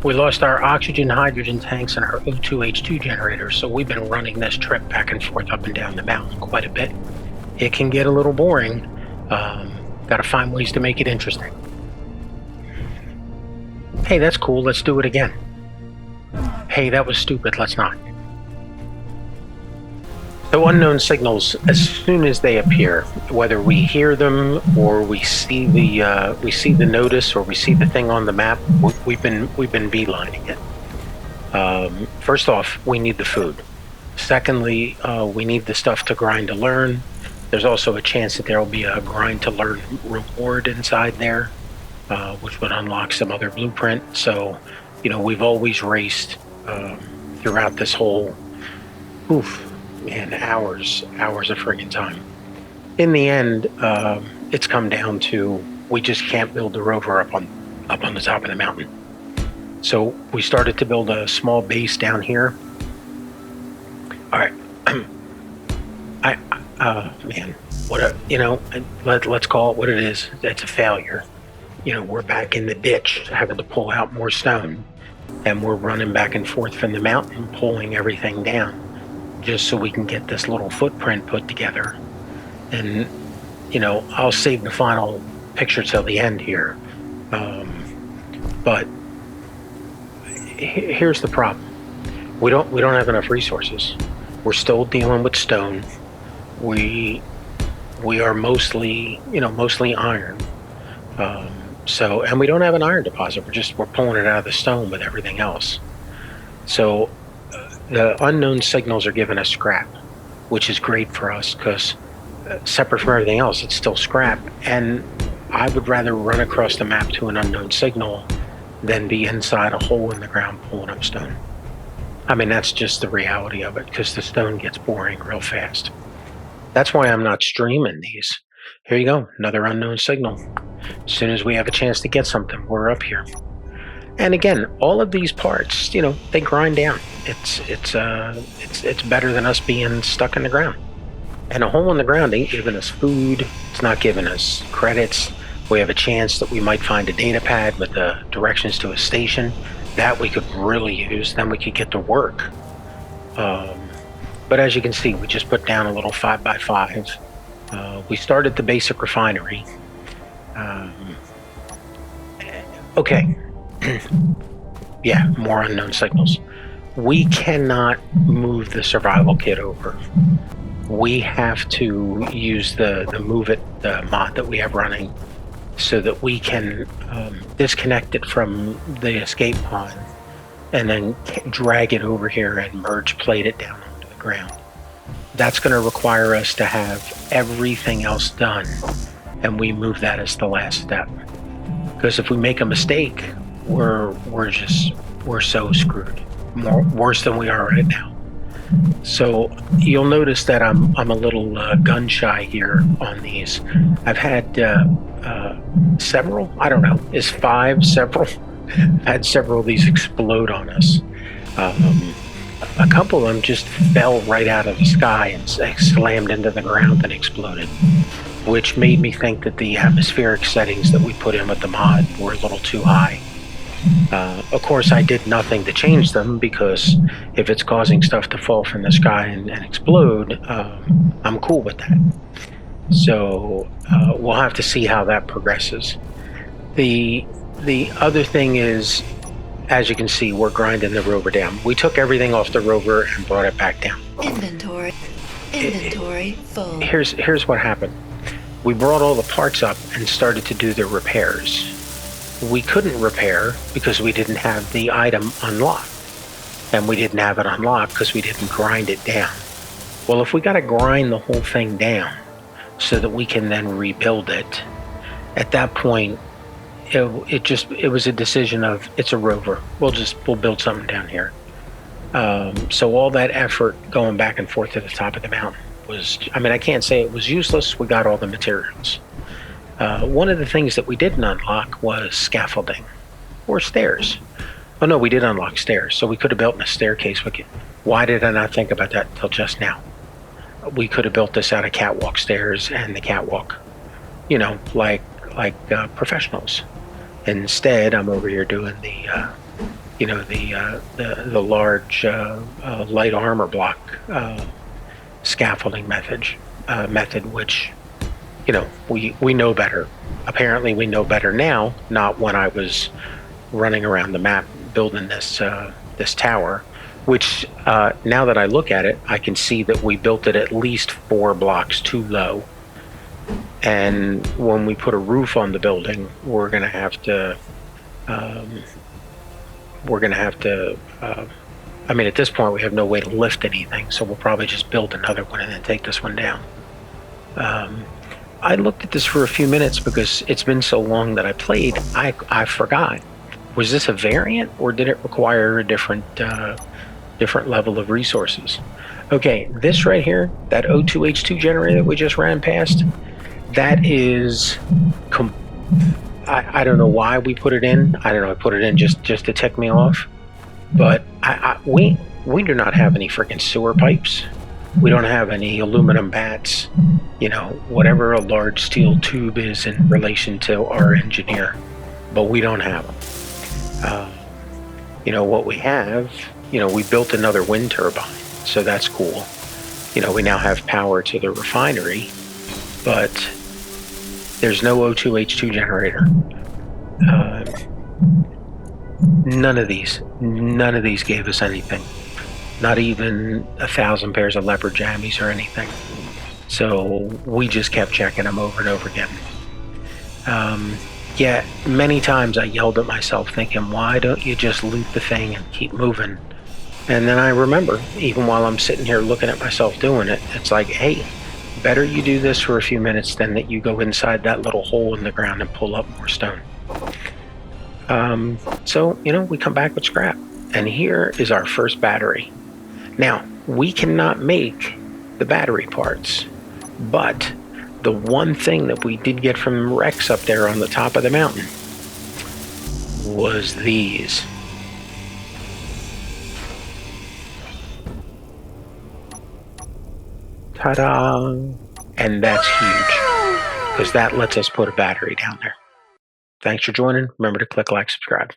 We lost our oxygen, hydrogen tanks, and our O2H2 generators, so we've been running this trip back and forth up and down the mountain quite a bit. It can get a little boring. Got to find ways to make it interesting. Hey, that's cool. Let's do it again. Hey, that was stupid. Let's not. So unknown signals, as soon as they appear, whether we hear them or we see the notice or we see the thing on the map, we've been beelining it. First off, we need the food. Secondly, we need the stuff to grind to learn. There's also a chance that there will be a grind to learn reward inside there, which would unlock some other blueprint. So, we've always raced throughout this whole, hours of friggin' time. In the end, it's come down to we just can't build the rover up on the top of the mountain. So we started to build a small base down here. All right. Let's call it what it is. It's a failure. We're back in the ditch, having to pull out more stone, and we're running back and forth from the mountain, pulling everything down, just so we can get this little footprint put together. And, I'll save the final picture till the end here. But here's the problem. We don't have enough resources. We're still dealing with stone. We are mostly iron. And we don't have an iron deposit. We're pulling it out of the stone with everything else. So the unknown signals are giving us scrap, which is great for us because separate from everything else, it's still scrap. And I would rather run across the map to an unknown signal than be inside a hole in the ground pulling up stone. I mean, that's just the reality of it, because the stone gets boring real fast. That's why I'm not streaming these. Here you go, another unknown signal. As soon as we have a chance to get something, we're up here. And again, all of these parts, they grind down. It's better than us being stuck in the ground. And a hole in the ground ain't giving us food. It's not giving us credits. We have a chance that we might find a data pad with the directions to a station that we could really use. Then we could get to work. But as you can see, we just put down a little 5x5. We started the basic refinery. Okay. Yeah, more unknown signals. We cannot move the survival kit over. We have to use the move it, the mod that we have running, so that we can disconnect it from the escape pod and then drag it over here and merge plate it down onto the ground. That's going to require us to have everything else done, and we move that as the last step. Because if we make a mistake, we're so screwed. Worse than we are right now. So you'll notice that I'm a little gun shy here on these. I've had several. I don't know. Is 5 several? I've had several of these explode on us. A couple of them just fell right out of the sky and slammed into the ground and exploded, which made me think that the atmospheric settings that we put in with the mod were a little too high. Of course, I did nothing to change them, because if it's causing stuff to fall from the sky and explode, I'm cool with that. So we'll have to see how that progresses. The other thing is, as you can see, we're grinding the rover down. We took everything off the rover and brought it back down. Inventory full. Here's what happened. We brought all the parts up and started to do the repairs. We couldn't repair because we didn't have the item unlocked. And we didn't have it unlocked because we didn't grind it down. Well, if we got to grind the whole thing down so that we can then rebuild it, at that point, it was a decision of, it's a rover. We'll build something down here. So all that effort going back and forth to the top of the mountain was, I can't say it was useless. We got all the materials. One of the things that we didn't unlock was scaffolding or stairs. Oh no, we did unlock stairs, so we could have built a staircase. Why did I not think about that until just now? We could have built this out of catwalk stairs and the catwalk, like professionals. Instead, I'm over here doing the the large light armor block scaffolding method, which we know better. Apparently, we know better now. Not when I was running around the map building this tower. Which now that I look at it, I can see that we built it at least 4 blocks too low. And when we put a roof on the building, we're going to have to. I mean, at this point, we have no way to lift anything, so we'll probably just build another one and then take this one down. I looked at this for a few minutes because it's been so long that I played. I forgot. Was this a variant, or did it require a different level of resources? Okay, this right here, that O2H2 generator that we just ran past, that is. I don't know why we put it in. I don't know. I put it in just to tick me off. But we do not have any freaking sewer pipes. We don't have any aluminum bats. Whatever a large steel tube is in relation to our engineer. But we don't have them. What we have, we built another wind turbine. So that's cool. We now have power to the refinery. But there's no O2H2 generator. None of these gave us anything. Not even 1,000 pairs of leopard jammies or anything. So we just kept checking them over and over again. Yeah, many times I yelled at myself thinking, why don't you just loot the thing and keep moving? And then I remember, even while I'm sitting here looking at myself doing it, it's like, hey, better you do this for a few minutes than that you go inside that little hole in the ground and pull up more stone. So, we come back with scrap. And here is our first battery. Now, we cannot make the battery parts, but the one thing that we did get from Rex up there on the top of the mountain was these. Ta-da! And that's huge, because that lets us put a battery down there. Thanks for joining. Remember to click like, subscribe.